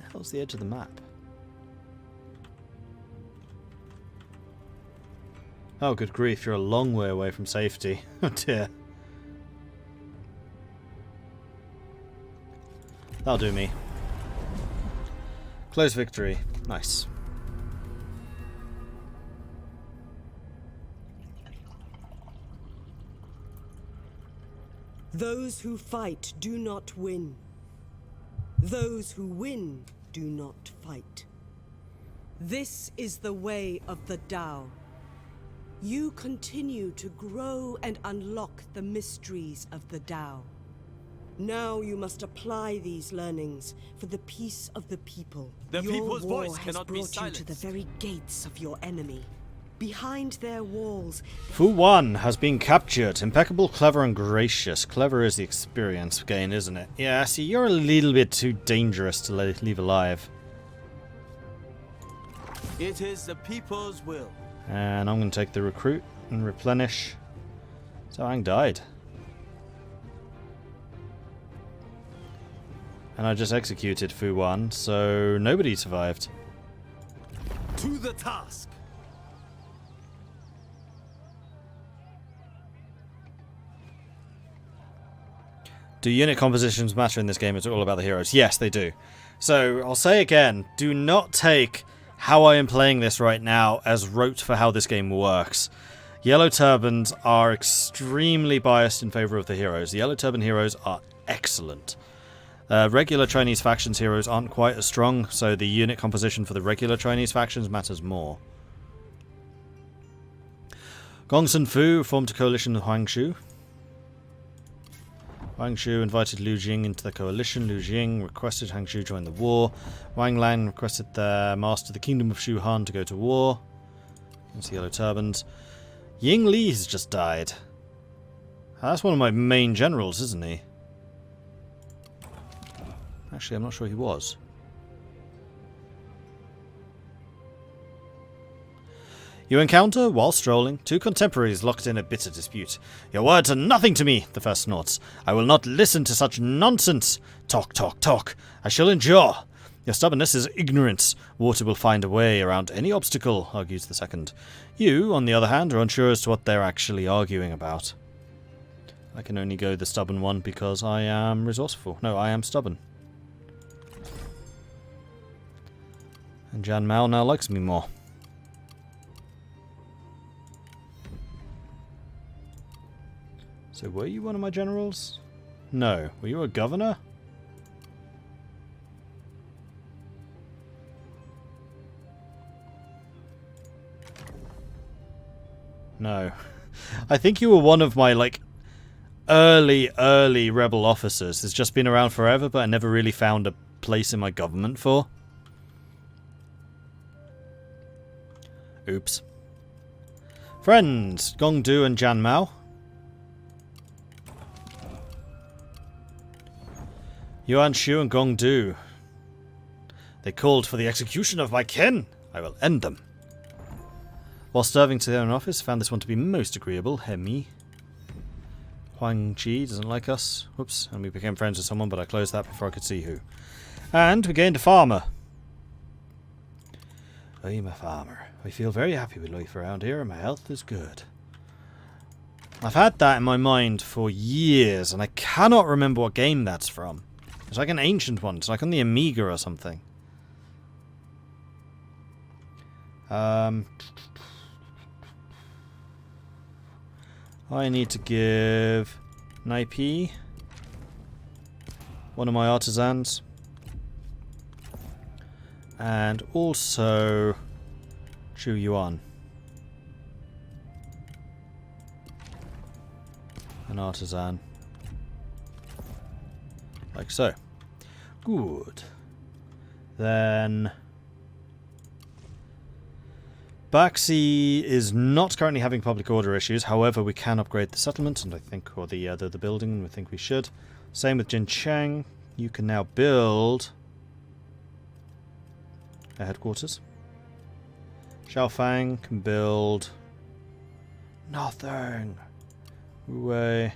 the hell's the edge of the map? Oh, good grief, you're a long way away from safety. Oh dear. That'll do me. Close victory. Nice. Those who fight do not win. Those who win do not fight. This is the way of the Tao. You continue to grow and unlock the mysteries of the Tao. Now you must apply these learnings for the peace of the people. The your people's war voice has cannot be brought you to the silenced. very gates of your enemy. Behind their walls, Fu Wan has been captured. Impeccable, clever, and gracious. Clever is the experience gain, isn't it? Yeah, see, you're a little bit too dangerous to leave alive. It is the people's will. And I'm going to take the recruit and replenish. So Ang died. And I just executed Fu Wan, so nobody survived. To the task. Do unit compositions matter in this game? It's all about the heroes. Yes, they do. So, I'll say again, do not take how I am playing this right now as rote for how this game works. Yellow Turbans are extremely biased in favour of the heroes. The Yellow Turban heroes are excellent. Regular Chinese factions heroes aren't quite as strong, so the unit composition for the regular Chinese factions matters more. Gong Fu formed a coalition with Huang Shu. Wang Shu invited Liu Jing into the coalition. Liu Jing requested Hang Shu join the war. Wang Lang requested the master of the kingdom of Shu Han to go to war. That's the Yellow Turbans. Ying Li has just died. That's one of my main generals, isn't he? Actually, I'm not sure he was. You encounter, while strolling, two contemporaries locked in a bitter dispute. Your words are nothing to me, the first snorts. I will not listen to such nonsense. Talk, talk, talk. I shall endure. Your stubbornness is ignorance. Water will find a way around any obstacle, argues the second. You, on the other hand, are unsure as to what they're actually arguing about. I can only go the stubborn one because I am resourceful. No, I am stubborn. And Jan Mao now likes me more. So were you one of my generals? No. Were you a governor? No. I think you were one of my, like, early rebel officers. It's just been around forever, but I never really found a place in my government for. Oops. Friends, Gong Du and Jan Mao. Yuan Shu and Gong Du. They called for the execution of my kin. I will end them. While serving to their own office, found this one to be most agreeable. Hemi. Huang Chi doesn't like us. Whoops. And we became friends with someone, but I closed that before I could see who. And we gained a farmer. I'm a farmer. I feel very happy with life around here and my health is good. I've had that in my mind for years, and I cannot remember what game that's from. It's like an ancient one. It's like on the Amiga or something. I need to give Naipi one of my artisans. And also Chu Yuan. An artisan. Like so. Good. Then Baxi is not currently having public order issues. However, we can upgrade the settlement, and I think, or the building, and we think we should. Same with Jin Cheng. You can now build a headquarters. Xiao Fang can build nothing. Wu Wei,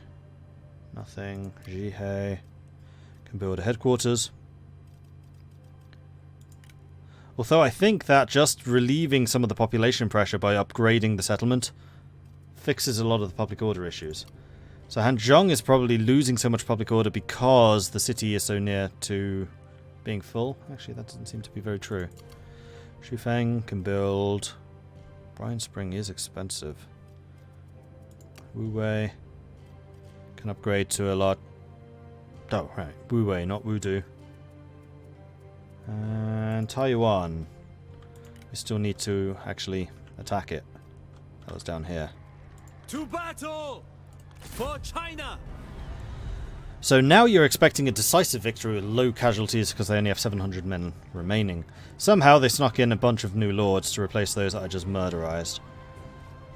nothing. Ji Hei can build a headquarters. Although I think that just relieving some of the population pressure by upgrading the settlement fixes a lot of the public order issues. So Hanzhong is probably losing so much public order because the city is so near to being full. Actually, that doesn't seem to be very true. Shufeng can build. Bryan Spring is expensive. Wu Wei can upgrade to a lot. Oh, right. Wu Wei, not Wudu. And Taiwan. We still need to actually attack it. That was down here. To battle for China. So now you're expecting a decisive victory with low casualties because they only have 700 men remaining. Somehow they snuck in a bunch of new lords to replace those that I just murderized.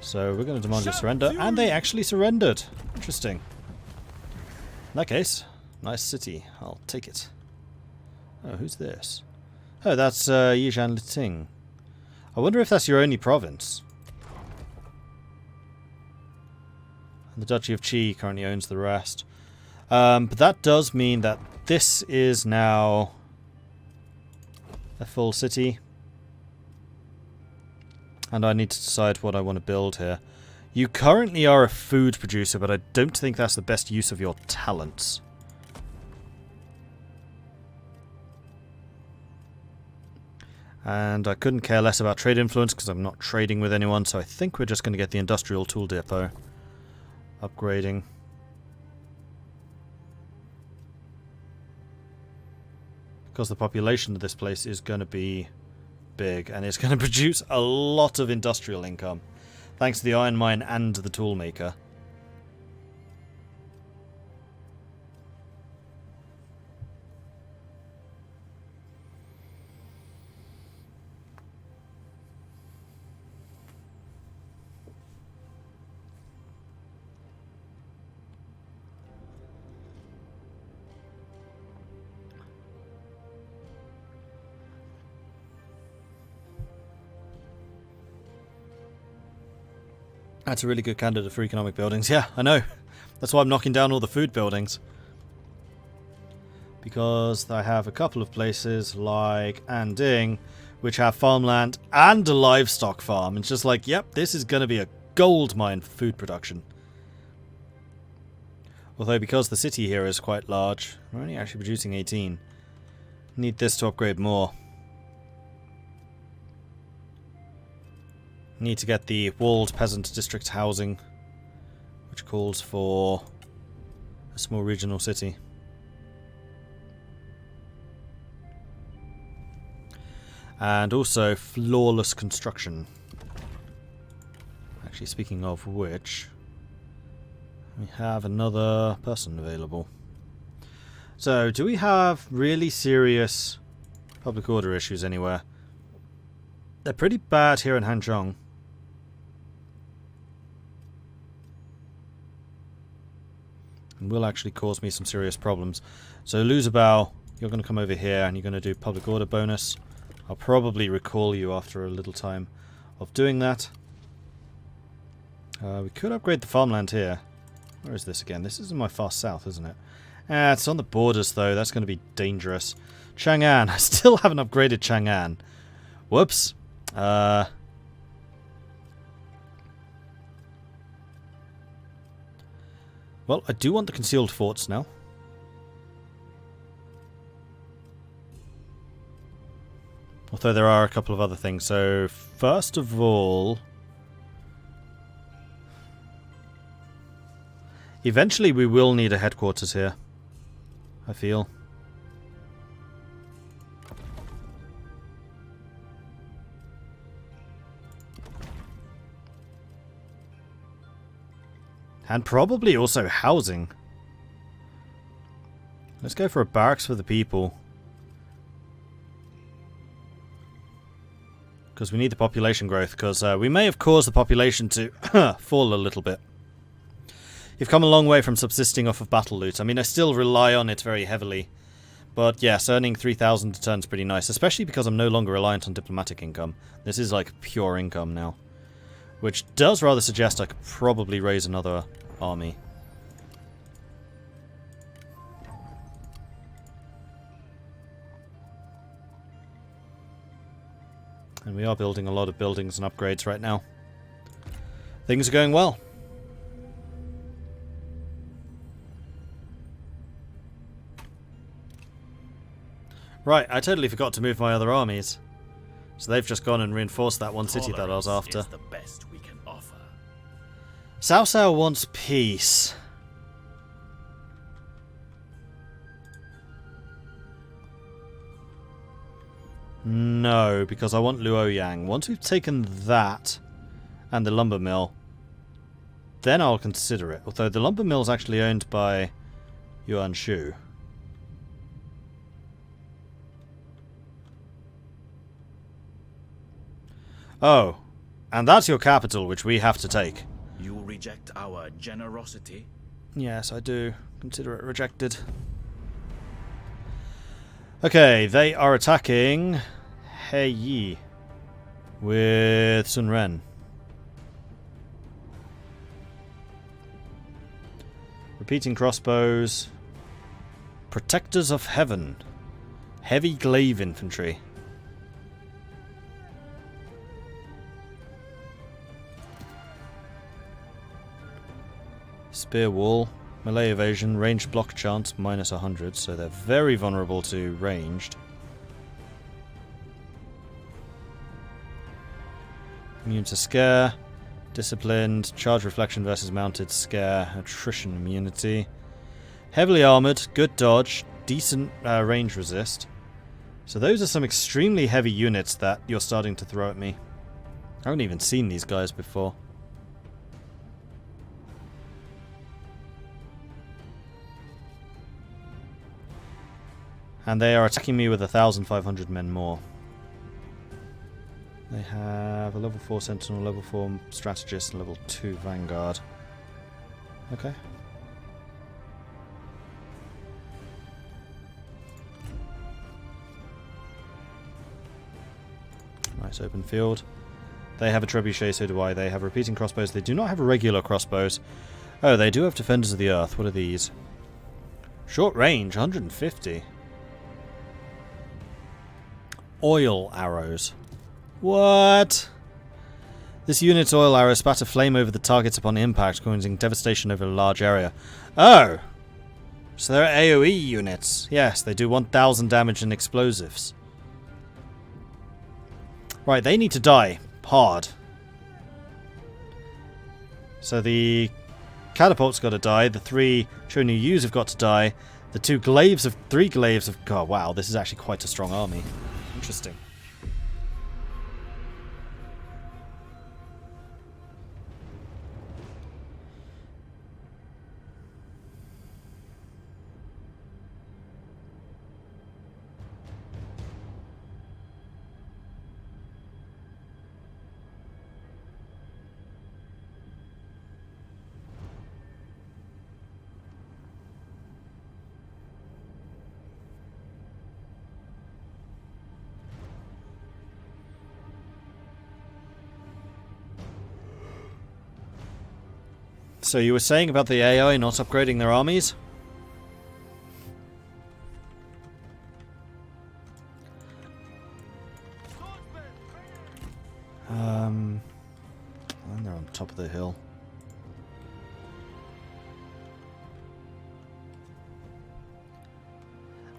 So we're going to demand your surrender, and they actually surrendered. Interesting. In that case, nice city. I'll take it. Oh, who's this? Oh, that's Yizhan Liting. I wonder if that's your only province. And the Duchy of Qi currently owns the rest. But that does mean that this is now a full city. And I need to decide what I want to build here. You currently are a food producer, but I don't think that's the best use of your talents. And I couldn't care less about trade influence because I'm not trading with anyone, so I think we're just going to get the industrial tool depot upgrading. Because the population of this place is going to be big, and it's going to produce a lot of industrial income, thanks to the iron mine and the tool maker. That's a really good candidate for economic buildings. Yeah, I know. That's why I'm knocking down all the food buildings. Because I have a couple of places like Anding, which have farmland and a livestock farm. It's just like, yep, this is going to be a gold mine for food production. Although because the city here is quite large, we're only actually producing 18. Need this to upgrade more. Need to get the walled peasant district housing, which calls for a small regional city. And also flawless construction. Actually, speaking of which, we have another person available. So, do we have really serious public order issues anywhere? They're pretty bad here in Hanzhong. And will actually cause me some serious problems. So Luzabao, you're going to come over here and you're going to do public order bonus. I'll probably recall you after a little time of doing that. We could upgrade the farmland here. Where is this again? This is in my far south, isn't it? It's on the borders though. That's going to be dangerous. Chang'an. I still haven't upgraded Chang'an. Whoops. Well, I do want the concealed forts now. Although there are a couple of other things. So, first of all, eventually we will need a headquarters here, I feel. And probably also housing. Let's go for a barracks for the people. Because we need the population growth. Because we may have caused the population to fall a little bit. You've come a long way from subsisting off of battle loot. I mean, I still rely on it very heavily. But yes, earning 3,000 a turn is pretty nice. Especially because I'm no longer reliant on diplomatic income. This is like pure income now. Which does rather suggest I could probably raise another army. we are building a lot of buildings and upgrades right now. Things are going well. Right, I totally forgot to move my other armies. So they've just gone and reinforced that one city that I was after. Is the best we can offer. Cao Cao wants peace. No, because I want Luoyang. Once we've taken that and the lumber mill, then I'll consider it. Although the lumber mill is actually owned by Yuan Shu. Oh, and that's your capital, which we have to take. You reject our generosity? Yes, I do. Consider it rejected. Okay, they are attacking Heiyi with Sun Ren. Repeating crossbows. Protectors of Heaven. Heavy glaive infantry. Spear wall, melee evasion, ranged block chance minus 100, so they're very vulnerable to ranged. Immune to scare, disciplined, charge reflection versus mounted scare, attrition immunity. Heavily armoured, good dodge, decent range resist. So those are some extremely heavy units that you're starting to throw at me. I haven't even seen these guys before. And they are attacking me with 1,500 men more. They have a level 4 sentinel, level 4 strategist, and level 2 vanguard. Okay. Nice open field. They have a trebuchet, so do I. They have repeating crossbows. They do not have regular crossbows. Oh, they do have defenders of the earth. What are these? Short range, 150. Oil arrows. What? This unit's oil arrows spatter flame over the targets upon impact, causing devastation over a large area. Oh! So they're AoE units. Yes, they do 1,000 damage and explosives. Right, they need to die. Hard. So the catapult's got to die. The 3 Chonu Yus have got to die. The 3 glaives have... God, wow, this is actually quite a strong army. Interesting. So you were saying about the AI not upgrading their armies? And they're on top of the hill.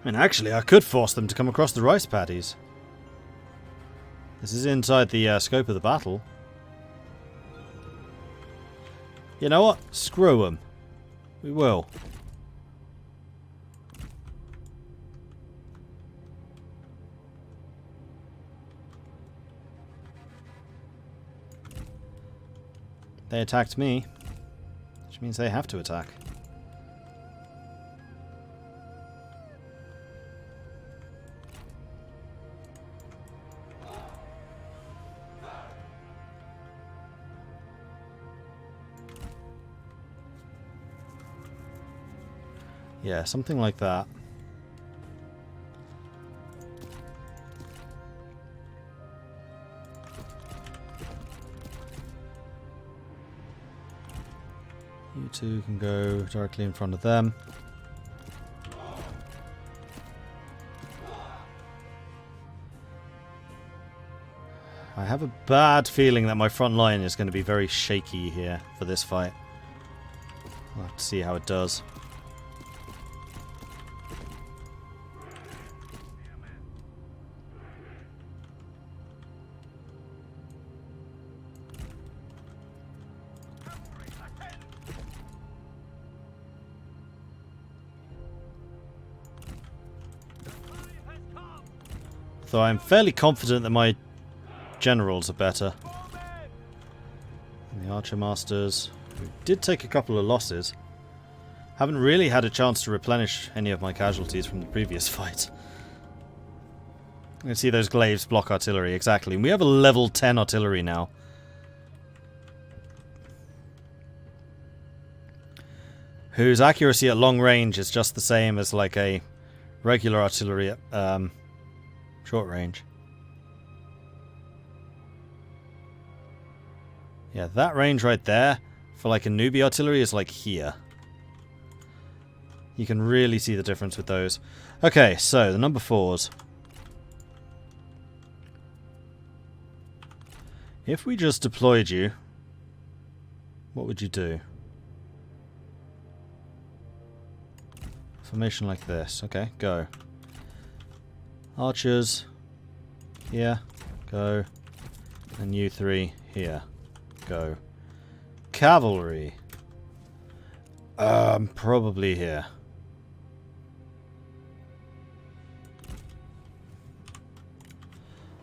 I mean, actually, I could force them to come across the rice paddies. This is inside the scope of the battle. You know what? Screw them. We will. They attacked me, which means they have to attack. Yeah, something like that. You two can go directly in front of them. I have a bad feeling that my front line is going to be very shaky here for this fight. We'll have to see how it does. Though I'm fairly confident that my generals are better. And the Archer Masters, who did take a couple of losses, haven't really had a chance to replenish any of my casualties from the previous fight. You can see those glaives block artillery, exactly. And we have a level 10 artillery now. Whose accuracy at long range is just the same as like a regular artillery at short range. Yeah, that range right there for like a newbie artillery is like here. You can really see the difference with those. Okay, so the number 4s. If we just deployed you, what would you do? Formation like this. Okay, go. Archers, here, go. And you 3, here, go. Cavalry, probably here.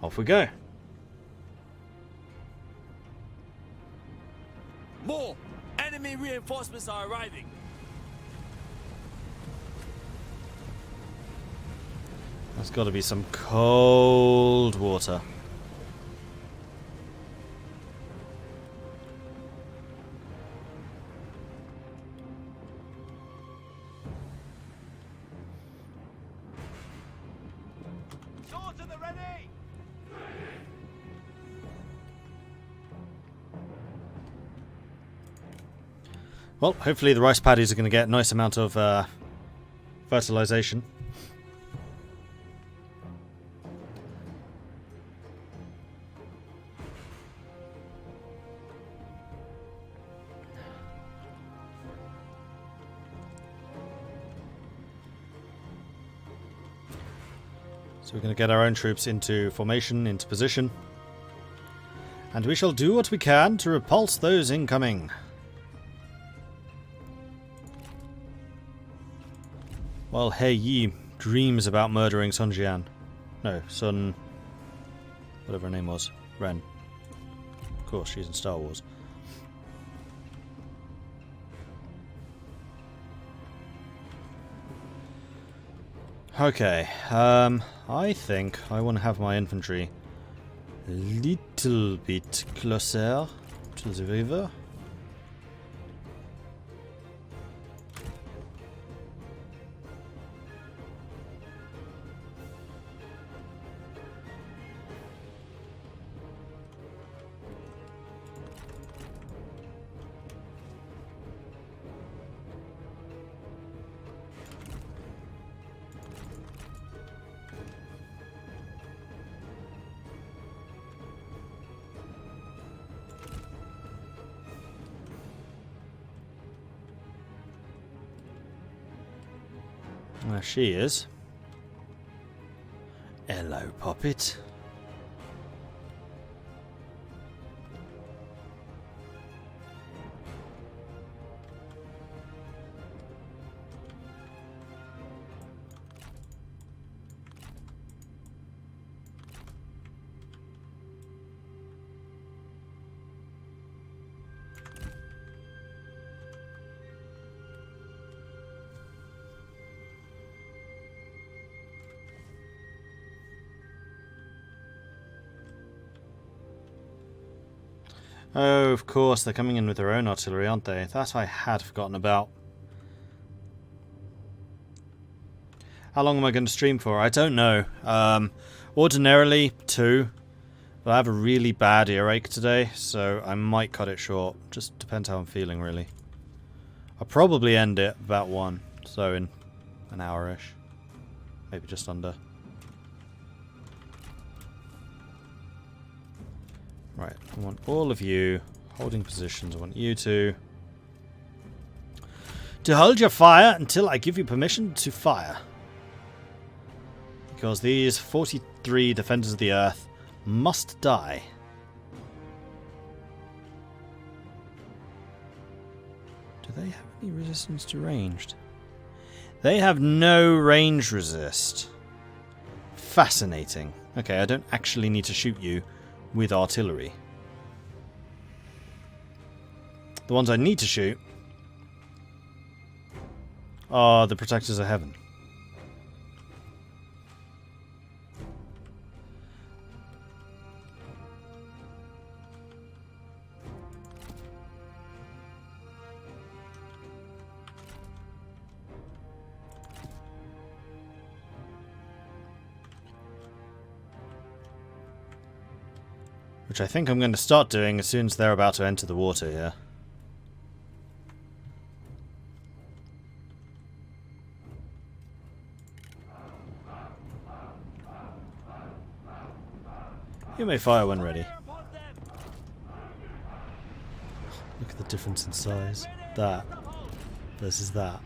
Off we go. More! Enemy reinforcements are arriving! There's got to be some cold water. Swords at the ready! Well, hopefully the rice paddies are going to get a nice amount of fertilization. So we're going to get our own troops into formation, into position. And we shall do what we can to repulse those incoming. While He Yi dreams about murdering Sun Jian. No, Sun... whatever her name was. Ren. Of course, she's in Star Wars. Okay, I think I want to have my infantry a little bit closer to the river. There she is. Hello, Poppet. Oh, of course, they're coming in with their own artillery, aren't they? That I had forgotten about. How long am I going to stream for? I don't know. Ordinarily, 2. But I have a really bad earache today, so I might cut it short. Just depends how I'm feeling, really. I'll probably end it about 1, so in an hour-ish. Maybe just under. Right, I want all of you holding positions. I want you to hold your fire until I give you permission to fire. Because these 43 defenders of the earth must die. Do they have any resistance to ranged? They have no range resist. Fascinating. Okay, I don't actually need to shoot you with artillery. The ones I need to shoot are the Protectors of Heaven. Which I think I'm going to start doing as soon as they're about to enter the water here. You may fire when ready. Look at the difference in size. That versus that.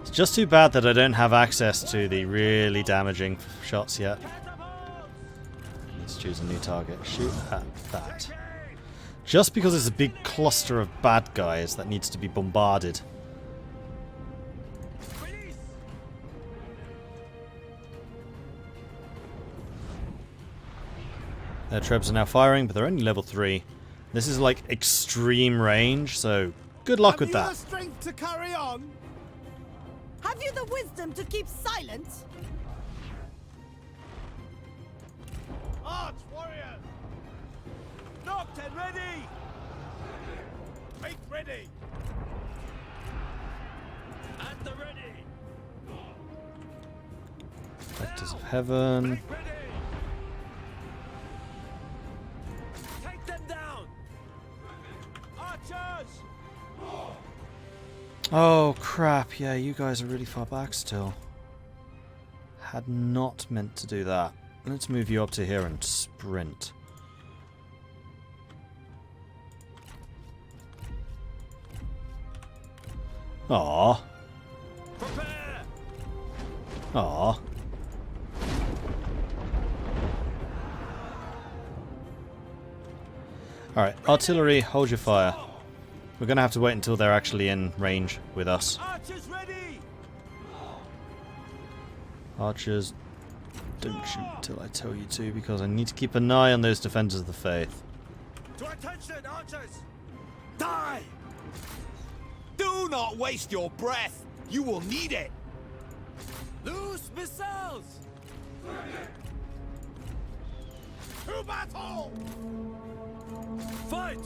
It's just too bad that I don't have access to the really damaging shots yet. Let's choose a new target. Shoot at that. Just because it's a big cluster of bad guys that needs to be bombarded. Their trebs are now firing, but they're only level 3. This is like extreme range, so good luck with that. Have you the strength to carry on? Have you the wisdom to keep silent? Arch warriors! Knocked and ready! Make ready! At the ready! Protectors of Heaven. Make ready! Take them down! Archers! Oh crap, yeah, you guys are really far back still. Had not meant to do that. Let's move you up to here and sprint. Aww. Prepare! Aww. Alright, artillery, hold your fire. We're going to have to wait until they're actually in range with us. Archers ready! Archers, don't shoot till I tell you to, because I need to keep an eye on those defenders of the faith. To attention, archers! Die! Do not waste your breath! You will need it! Loose missiles! To battle! Fight!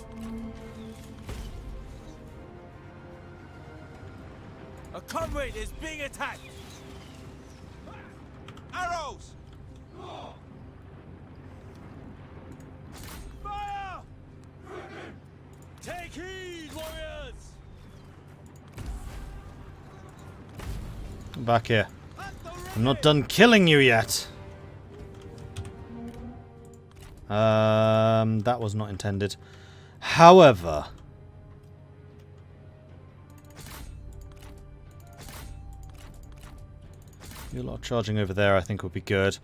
A comrade is being attacked! Arrows! Fire! Take heed, warriors! Come back here. I'm not done killing you yet. That was not intended. However, you lot charging over there I think would be good.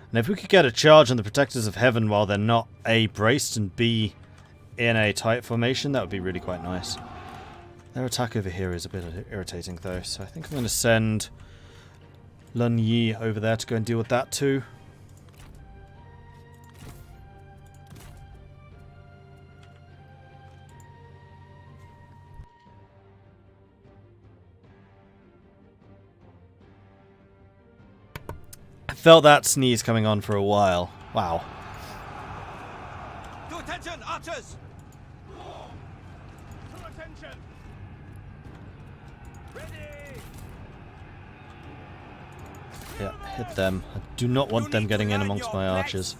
And if we could get a charge on the Protectors of Heaven while they're not A, braced, and B, in a tight formation, that would be really quite nice. Their attack over here is a bit irritating though, so I think I'm going to send Lun Yi over there to go and deal with that too. I felt that sneeze coming on for a while. Wow. To attention, archers! To attention! Ready! Yeah, hit them. I do not want them getting in amongst my archers.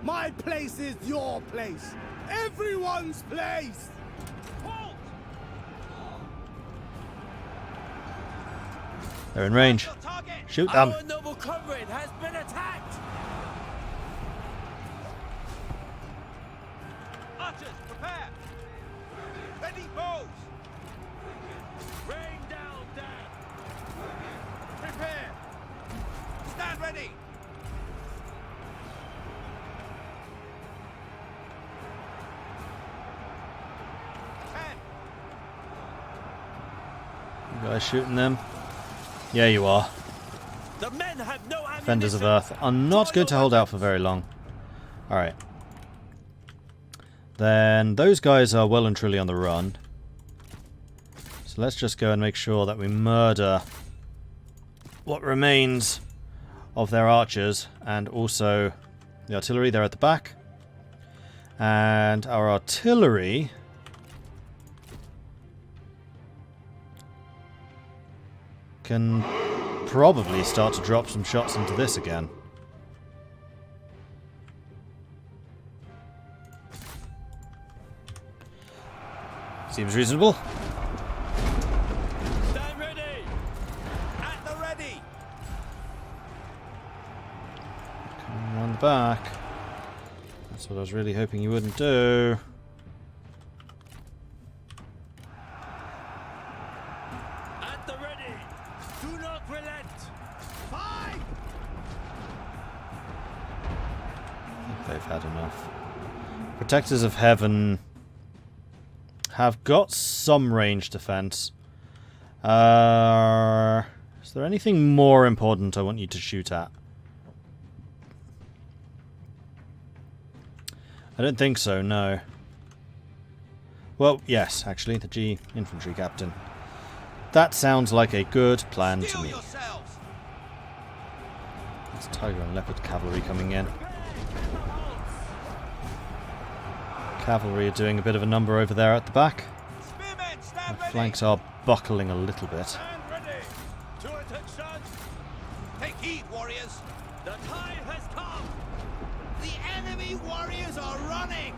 My place is your place. Everyone's place. Halt! They're in range. Shoot them. Our noble comrade has been attacked. Archers, prepare! Ready, bows! Rain down, Dan! Prepare! Stand ready! You guys shooting them? Yeah, you are. The men have no ammunition! Defenders of Earth are not going to hold out for very long. Alright. Then those guys are well and truly on the run. So let's just go and make sure that we murder what remains of their archers and also the artillery. They're at the back. And our artillery can probably start to drop some shots into this again. Seems reasonable. Stand ready! At the ready! Come around the back. That's what I was really hoping you wouldn't do. At the ready! Do not relent! Fight! I think they've had enough. Protectors of Heaven have got some range defense. Is there anything more important I want you to shoot at? I don't think so, no. Well, yes, actually, the G infantry captain. That sounds like a good plan to me. There's Tiger and Leopard cavalry coming in. Cavalry are doing a bit of a number over there at the back. The flanks are buckling a little bit. Stand ready! To attention! Take heed, warriors! The time has come! The enemy warriors are running!